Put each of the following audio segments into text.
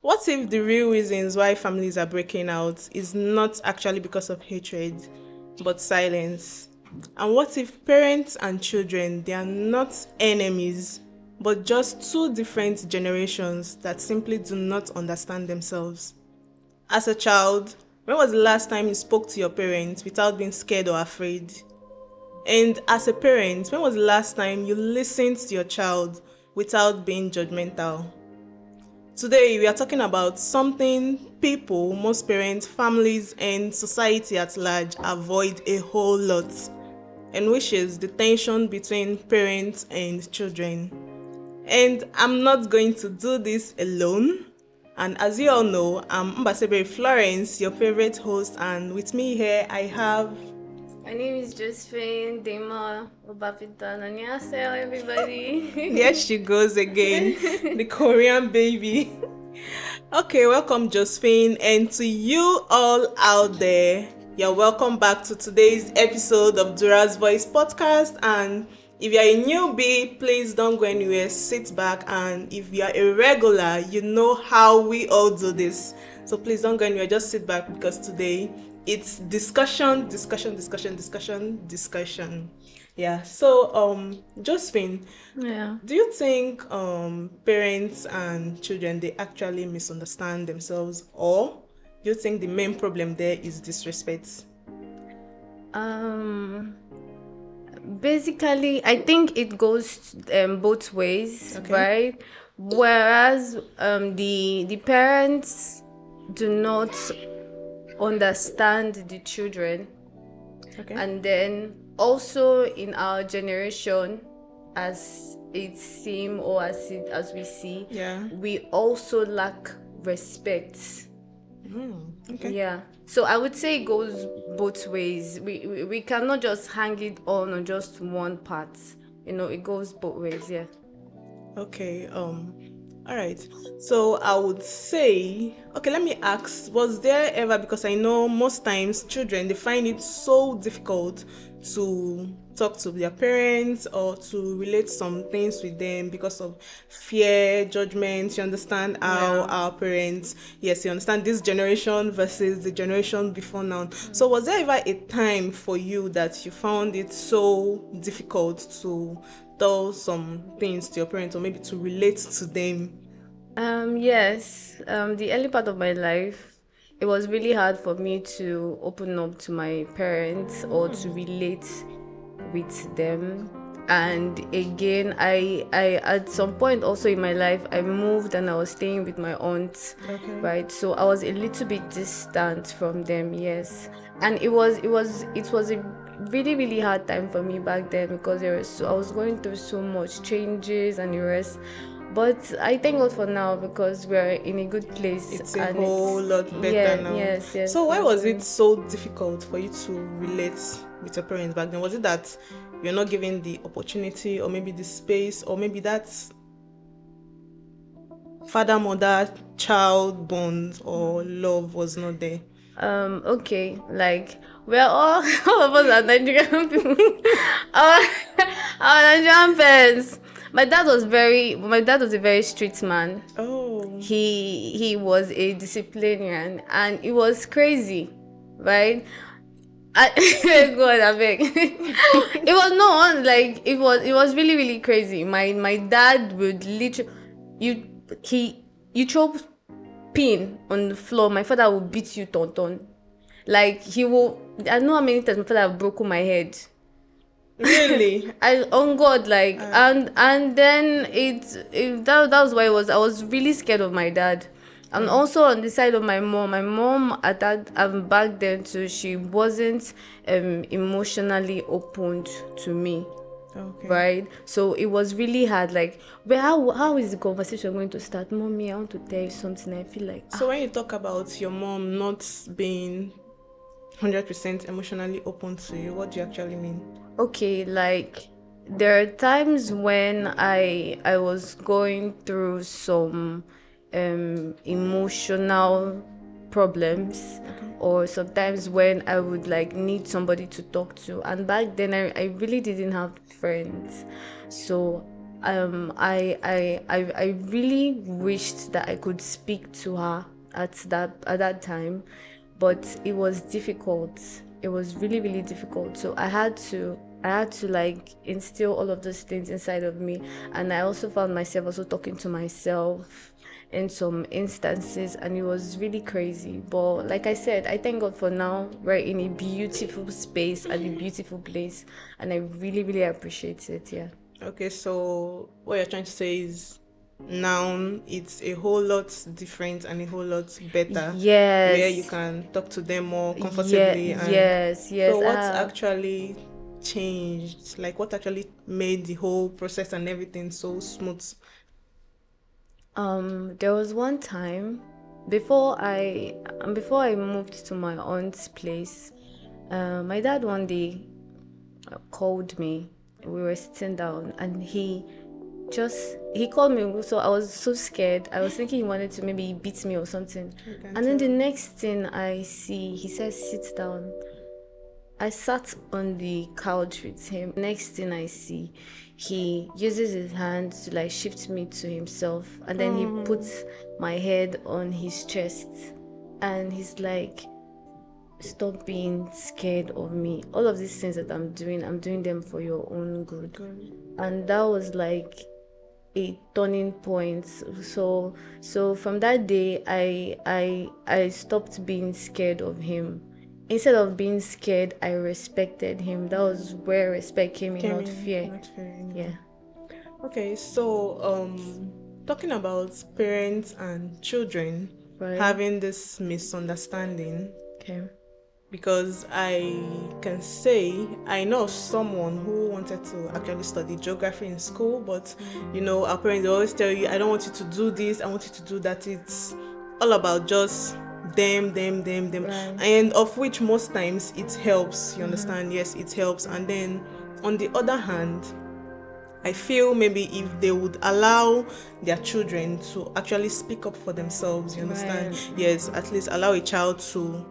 What if the real reasons why families are breaking out is not actually because of hatred, but silence? And what if parents and children, they are not enemies, but just two different generations that simply do not understand themselves? As a child, when was the last time you spoke to your parents without being scared or afraid? And as a parent, when was the last time you listened to your child without being judgmental? Today, we are talking about something people, most parents, families, and society at large avoid a whole lot, and which is the tension between parents and children. And I'm not going to do this alone. And as you all know, I'm Mbasebe Florence, your favorite host, and with me here I have... My name is Josephine Dema Obapitan. Annyeonghaseyo, everybody. There she goes again, the Korean baby. Okay, welcome Josephine, and to you all out there, you're welcome back to today's episode of DURA'S Voice podcast. And if you're a newbie, please don't go anywhere, sit back, and if you're a regular, you know how we all do this. So please don't go anywhere, just sit back, because today it's discussion. Yeah. So Josephine, Yeah. do you think parents and children, they actually misunderstand themselves, or do you think the main problem there is disrespect? Basically, I think it goes both ways, Okay. right? Whereas the parents do not understand the children, Okay. and then also in our generation, as it seems or as we see, Yeah. we also lack respect. Okay. Yeah. So I would say it goes both ways. We cannot just hang it on just one part. It goes both ways. Yeah. Okay. All right. So I would say, okay, let me ask, was there ever, because I know most times children, they find it so difficult to talk to their parents or to relate some things with them because of fear, judgment. You understand how Yeah. our parents, yes, you understand this generation versus the generation before now. So was there ever a time for you that you found it so difficult to tell some things to your parents, or maybe to relate to them? Yes. The early part of my life, it was really hard for me to open up to my parents or to relate with them. And again, I at some point also in my life, I moved and I was staying with my aunt, Okay. right? So I was a little bit distant from them, yes. And it was a really, really hard time for me back then, because I was going through so much changes and the rest. But I thank God for now, because we're in a good place. It's a and whole lot better yeah, now. Yes. So why we're was going- it so difficult for you to relate with your parents back then? Was it that you're not given the opportunity, or maybe the space, or maybe that father, mother, child bond or love was not there? Okay, like we're all all of us are Nigerian people. our, our Nigerian parents. My dad was a very strict man. Oh. He was a disciplinarian, and it was crazy, right? God, I beg. It was not like it was really, really crazy. My dad would literally you throw pin on the floor, my father will beat you ton. Like he will. I know how many times my father have broken my head. Really? On God, like and then that was why I was really scared of my dad. And also on the side of my mom at that back then too, she wasn't emotionally opened to me. Okay. Right, so it was really hard. Like, but how is the conversation going to start? Mommy, I want to tell you something. I feel like So when you talk about your mom not being 100% emotionally open to you, what do you actually mean? okay, like there are times when I was going through some emotional problems, or sometimes when I would like need somebody to talk to, and back then I really didn't have friends, so I really wished that I could speak to her at that time, but it was difficult. It was really, really difficult. So I had to like instill all of those things inside of me, and I also found myself also talking to myself in some instances, and it was really crazy. But like I said, I thank God for now. We're in a beautiful space and a beautiful place, and I really, really appreciate it. Yeah. Okay, so what you're trying to say is now it's a whole lot different and a whole lot better. Yes. Where you can talk to them more comfortably. Yeah, And yes. so what's actually changed? Like what actually made the whole process and everything so smooth? There was one time before I moved to my aunt's place. My dad one day called me. We were sitting down, and he called me. So I was so scared. I was thinking he wanted to maybe beat me or something. And then the next thing I see, he says, "Sit down." I sat on the couch with him. Next thing I see, he uses his hands to like shift me to himself, and then he puts my head on his chest, and he's like, "Stop being scared of me. All of these things that I'm doing them for your own good." And that was like a turning point. So from that day, I stopped being scared of him. Instead of being scared, I respected him. That was where respect came in, not fear. Yeah. Okay, so talking about parents and children Right. having this misunderstanding, Okay. because I can say I know someone who wanted to actually study geography in school, but our parents always tell you, "I don't want you to do this, I want you to do that." It's all about just them, Right. and of which most times it helps, you understand? Yes, it helps. And then on the other hand, I feel maybe if they would allow their children to actually speak up for themselves, you understand? Right. Yes, at least allow a child to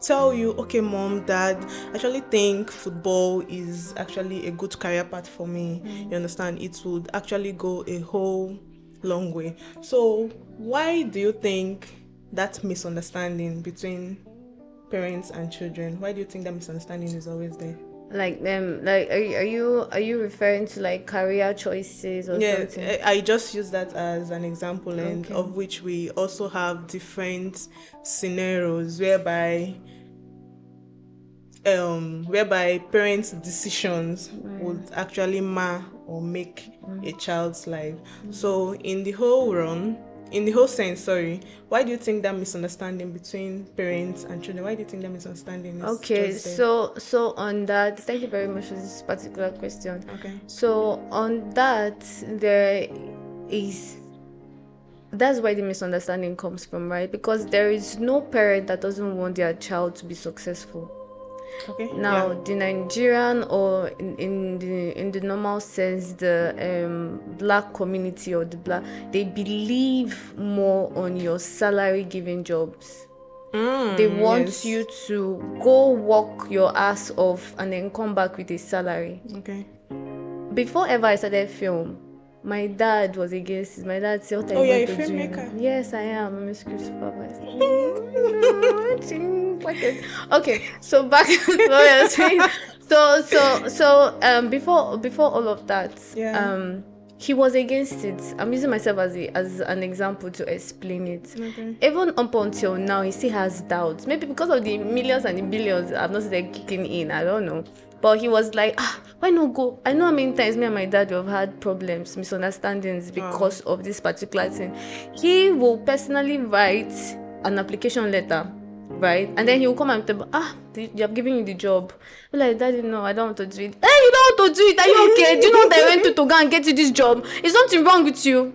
tell you, "Okay, mom, dad, I actually think football is actually a good career path for me." You understand? It would actually go a whole long way. So why do you think that misunderstanding between parents and children, why do you think that misunderstanding is always there? Like them, like are you referring to like career choices or something? Yeah, I just use that as an example, and Okay. of which we also have different scenarios whereby parents' decisions would actually mar or make a child's life. So in the whole sense, why do you think that misunderstanding between parents and children, why do you think that misunderstanding is Okay, just there? so on that, thank you very much for this particular question. Okay. So on that, that's where the misunderstanding comes from, right? Because there is no parent that doesn't want their child to be successful. Okay. Now, Yeah. the Nigerian, or in the normal sense, the black community or they believe more on your salary giving jobs. They want Yes. you to go work your ass off and then come back with a salary. Okay. Before ever I started film, my dad was against it. My dad said, "What are Oh, you you're going a to do?" filmmaker? Yes, I am. I'm a script supervisor. Okay, so back to what I was saying. So before all of that, Yeah. he was against it. I'm using myself as an example to explain it. Okay. Even up until now, he still has doubts. Maybe because of the millions and the billions I've not started kicking in. I don't know. But he was like, why not go? I know how many times me and my dad have had problems, misunderstandings because of this particular thing. He will personally write an application letter, right? And then he will come and tell me, they have given you the job. I'm like, "Daddy, no, I don't want to do it." "Hey, you don't want to do it? Are you okay? Do you know that I went to go and get you this job? Is something wrong with you?"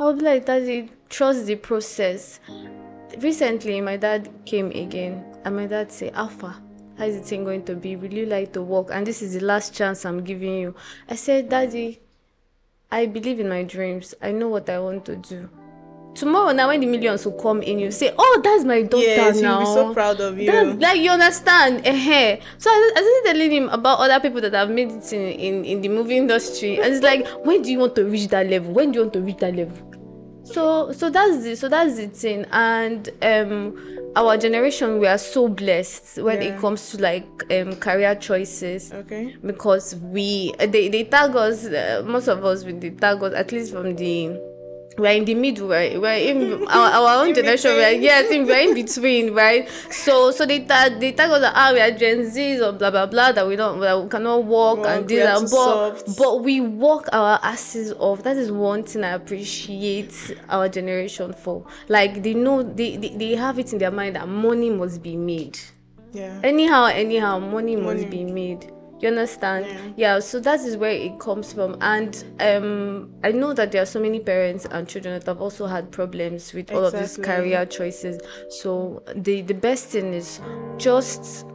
I would be like, "Daddy, trust the process." Recently, my dad came again, and my dad said, "Alpha, how is the thing going to be? Will you like to work? And this is the last chance I'm giving you. I said, Daddy, I believe in my dreams. I know what I want to do. Tomorrow now when the millions will come in, you say, oh, that's my daughter. Yes, now. you'll be so proud of you. Like, you understand. So I started telling him about other people that have made it in the movie industry. And it's like, when do you want to reach that level? When do you want to reach that level? So that's the thing. And our generation, we are so blessed when it comes to like career choices. Okay. Because they tag us, most of us they tag us, at least from we're in the middle, right? We're in our own generation. We're in between, right? So they tag us that we are Gen Zs or blah blah blah, that we cannot walk and this and but we walk our asses off. That is one thing I appreciate our generation for. Like, they know they have it in their mind that money must be made. Yeah. Anyhow, money must be made. You understand? Yeah, so that is where it comes from. And I know that there are so many parents and children that have also had problems with all of these career choices. So the best thing is just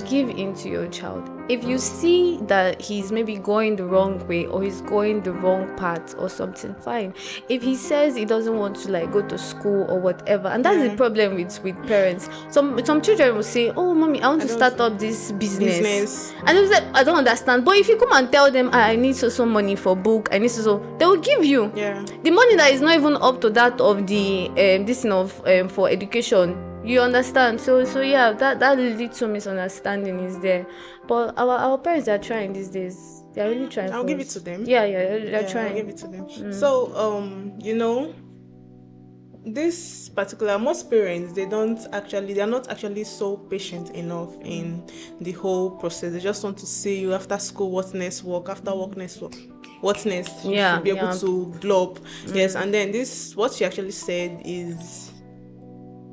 give in to your child. If you see that he's maybe going the wrong way or he's going the wrong path or something, fine. If he says he doesn't want to like go to school or whatever, and that's the problem with parents. Some children will say, oh mommy, I want to start up this business. And they'll say, I don't understand. But if you come and tell them, I need so money for book, I need so they will give you the money that is not even up to that of the for education. You understand? So yeah, that little misunderstanding is there. But our parents are trying these days. They are really trying. I'll give it to them. Yeah, they're trying. I'll give it to them. So this particular, most parents, they're not actually so patient enough in the whole process. They just want to see you after school, what next work, after work next work. What next? You should be able to blow up. Yes, and then what she actually said is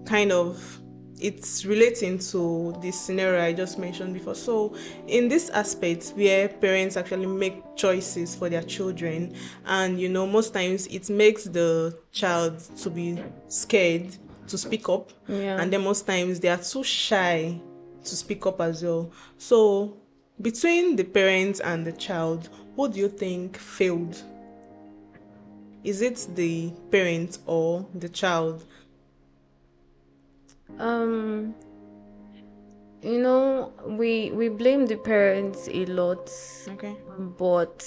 kind of, it's relating to the scenario I just mentioned before. So in this aspect where parents actually make choices for their children, and most times it makes the child to be scared to speak up, and then most times they are too shy to speak up as well. So between the parents and the child, who do you think failed? Is it the parent or the child? We blame the parents a lot. Okay. But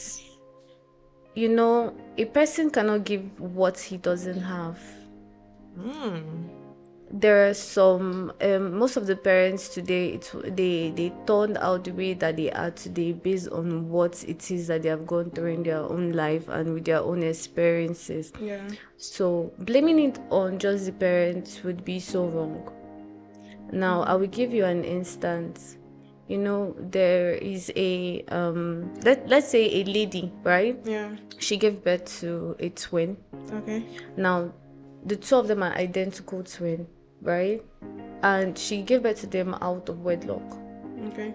a person cannot give what he doesn't have. There are some most of the parents today, they turned out the way that they are today based on what it is that they have gone through in their own life and with their own experiences. So blaming it on just the parents would be so wrong. Now I will give you an instance. There is a let's say a lady, right? She gave birth to a twin. Okay. Now the two of them are identical twin, right? And she gave birth to them out of wedlock. Okay.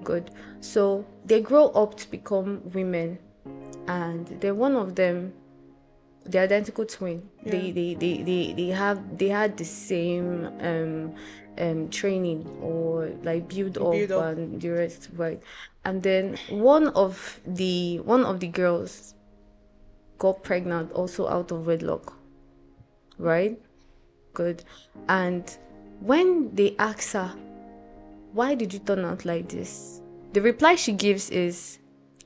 Good. So they grow up to become women, and then one of them, the identical twin, they had the same training or like build up and the rest, right? And then one of the girls got pregnant also out of wedlock, right? Good. And when they ask her, why did you turn out like this? The reply she gives is,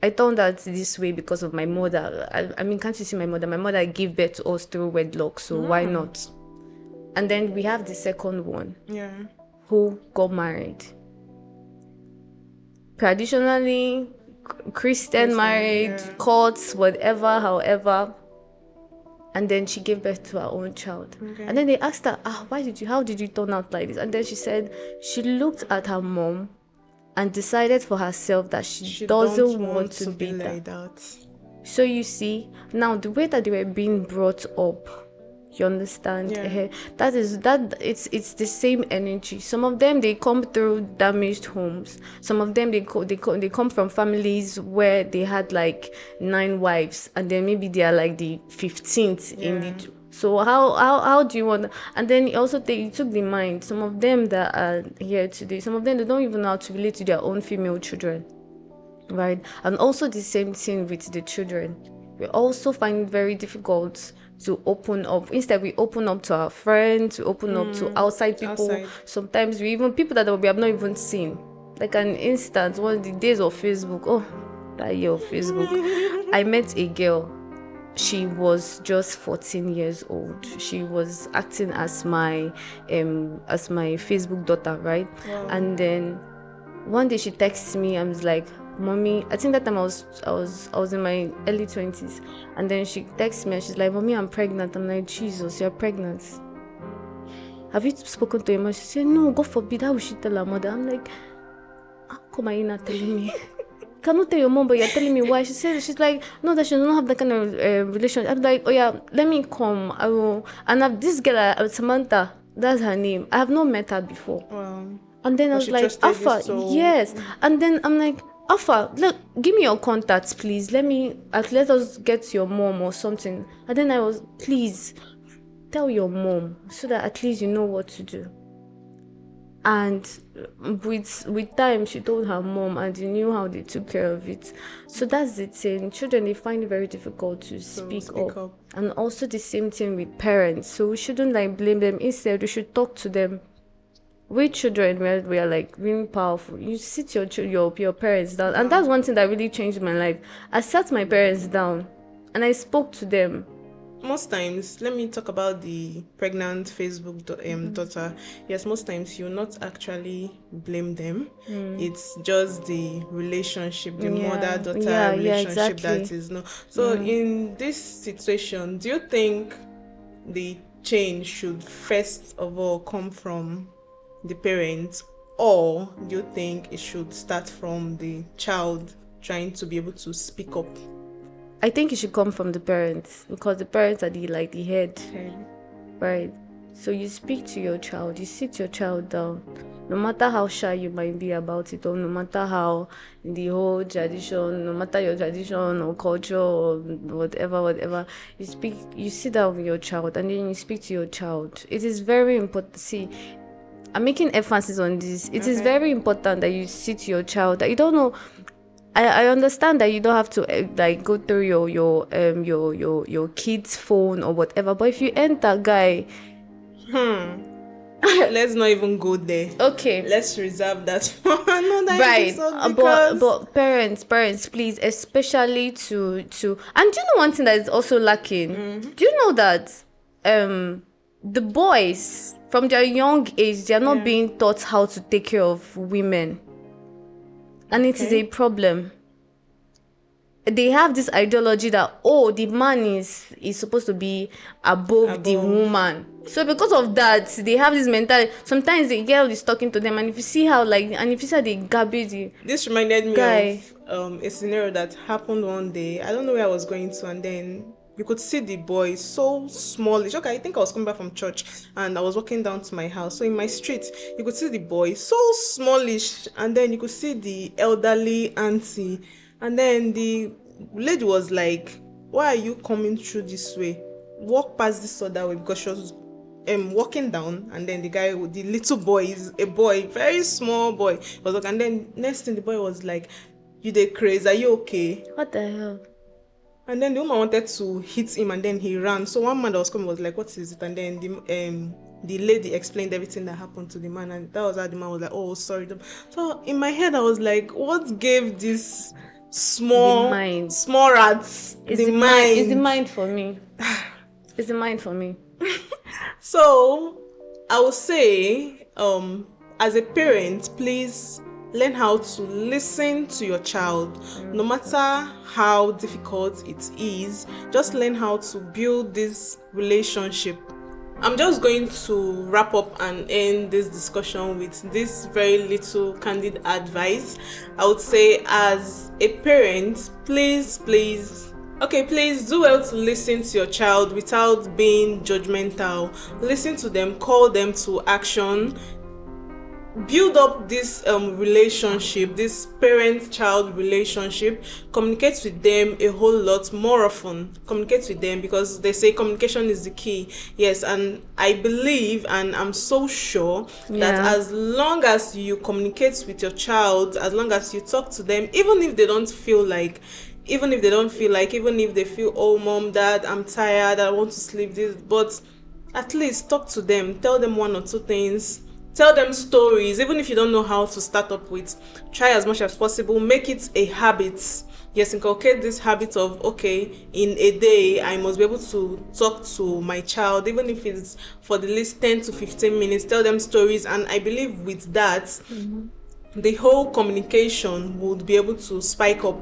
I turned out this way because of my mother. I mean, can't you see my mother? My mother gave birth to us through wedlock, so why not? And then we have the second one, who got married. Traditionally, Christian married, courts, whatever, however. And then she gave birth to her own child. Okay. And then they asked her, how did you turn out like this? And then she said she looked at her mom and decided for herself that she doesn't want to be like that. So you see, now the way that they were being brought up, you understand? It's the same energy. Some of them, they come through damaged homes. Some of them, they come from families where they had like 9 wives, and then maybe they are like the 15th in the So how do you want? And then it also it took the mind. Some of them that are here today, some of them, they don't even know how to relate to their own female children, right? And also the same thing with the children. We also find it very difficult to open up. Instead, we open up to our friends, we open up to outside people. Sometimes we even people that we have not even seen. Like an instance, one of the days of Facebook. Oh, that year of Facebook, I met a girl. She was just 14 years old. She was acting as my Facebook daughter, right? Wow. And then one day she texts me and was like, "Mommy," I think that time I was in my early 20s. And then she texts me and she's like, "Mommy, I'm pregnant." I'm like, "Jesus, you're pregnant? Have you spoken to your mother?" She said, "No, God forbid, how will she tell her mother?" I'm like, "How come are you not telling me?" "Cannot tell your mom, but you're telling me why?" She's like, "No, that she doesn't have that kind of relationship." I'm like, "Oh yeah, let me come. I will." And this girl, Samantha, that's her name. I have not met her before. Wow. And then I was like, "Alpha, yes." And then I'm like, "Alpha, look, give me your contacts, please. Let us get your mom or something." And then I was, "Please, tell your mom so that at least you know what to do." And with time, she told her mom, and they knew how they took care of it. So that's the thing. Children, they find it very difficult to speak up. And also the same thing with parents. So we shouldn't blame them. Instead, we should talk to them. We children, we are really powerful. You sit your parents down, and that's one thing that really changed my life. I sat my parents down, and I spoke to them. Most times, let me talk about the pregnant Facebook daughter. Yes, most times you'll not actually blame them. It's just the relationship, the mother-daughter relationship that is no. So in this situation, do you think the change should first of all come from the parents, or do you think it should start from the child trying to be able to speak up? I think it should come from the parents, because the parents are the head, right? So you speak to your child, you sit your child down, no matter how shy you might be about it, or no matter how the whole tradition, no matter your tradition or culture or whatever, you sit down with your child and then you speak to your child. It is very important. See, I'm making emphasis on this. It is very important that you sit to your child. That you don't know. I understand that you don't have to go through your kid's phone or whatever. But if you enter, guy, let's not even go there. Okay, let's reserve that for another episode. But parents, please, especially to and do you know one thing that is also lacking? Do you know that the boys from their young age, they are not being taught how to take care of women? And it is a problem. They have this ideology that, the man is supposed to be above the woman. So because of that, they have this mentality. Sometimes the girl is talking to them, and if you see how they garbage. This reminded me of a scenario that happened one day. I don't know where I was going to, and then you could see the boy so smallish. Okay, I think I was coming back from church and I was walking down to my house. So in my street, you could see the boy so smallish, and then you could see the elderly auntie, and then the lady was like, "Why are you coming through this way? Walk past this other way," because she was walking down, and then the little boy is a boy, very small boy, was like, and then next thing the boy was like, "You dey crazy? Are you okay?" What the hell? And then the woman wanted to hit him, and then he ran. So one man that was coming was like, "What is it?" And then the lady explained everything that happened to the man, and that was how the man was like, "Oh, sorry." So in my head, I was like, what gave this small rats the mind? It's the mind for me. It's the mind for me. So I would say, as a parent, please learn how to listen to your child. No matter how difficult it is, just learn how to build this relationship. I'm just going to wrap up and end this discussion with this very little candid advice. I would say, as a parent, please do well to listen to your child without being judgmental. Listen to them, call them to action. build up this relationship, this parent-child relationship. Communicate with them a whole lot more often. Communicate with them, because they say communication is the key. Yes, and I believe and I'm so sure that as long as you communicate with your child, as long as you talk to them, even if they feel like, even if they feel, oh mom, dad, I'm tired, I want to sleep, this, but at least talk to them, tell them one or two things. Tell them stories, even if you don't know how to start up with. Try as much as possible. Make it a habit. Yes, inculcate this habit of, okay, in a day, I must be able to talk to my child, even if it's for the least 10 to 15 minutes. Tell them stories. And I believe with that, the whole communication would be able to spike up.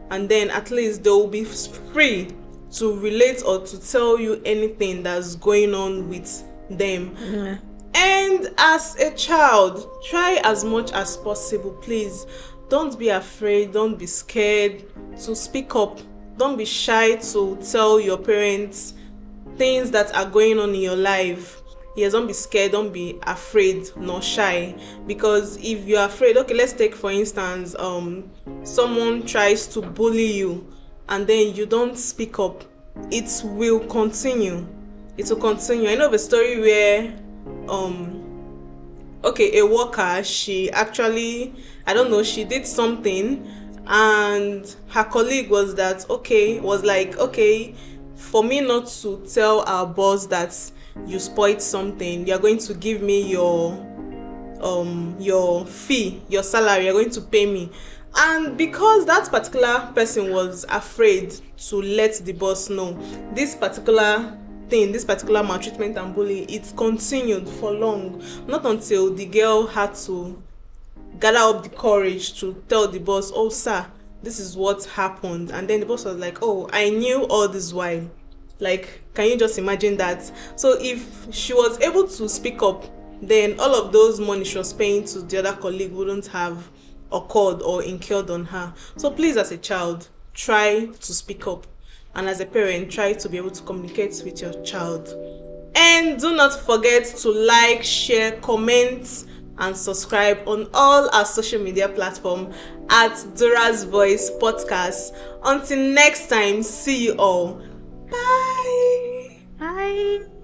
And then at least they will be free to relate or to tell you anything that's going on with them. Yeah. And as a child, try as much as possible, please. Don't be afraid, don't be scared to speak up. Don't be shy to tell your parents things that are going on in your life. Yes, don't be scared, don't be afraid, nor shy. Because if you're afraid, okay, let's take for instance, someone tries to bully you and then you don't speak up, it will continue. It will continue. I know of a story where a worker, she actually, I don't know, she did something and her colleague was like, okay, for me not to tell our boss that you spoiled something, you're going to give me your fee, your salary, you're going to pay me. And because that particular person was afraid to let the boss know, this particular maltreatment and bullying, it continued for long, not until the girl had to gather up the courage to tell the boss, oh sir, this is what happened. And then the boss was like, oh, I knew all this while. Like, can you just imagine that? So if she was able to speak up, then all of those money she was paying to the other colleague wouldn't have occurred or incurred on her. So please, as a child, try to speak up. And as a parent, try to be able to communicate with your child. And do not forget to like, share, comment, and subscribe on all our social media platforms at DURA'S Voice Podcast. Until next time, see you all. Bye. Bye.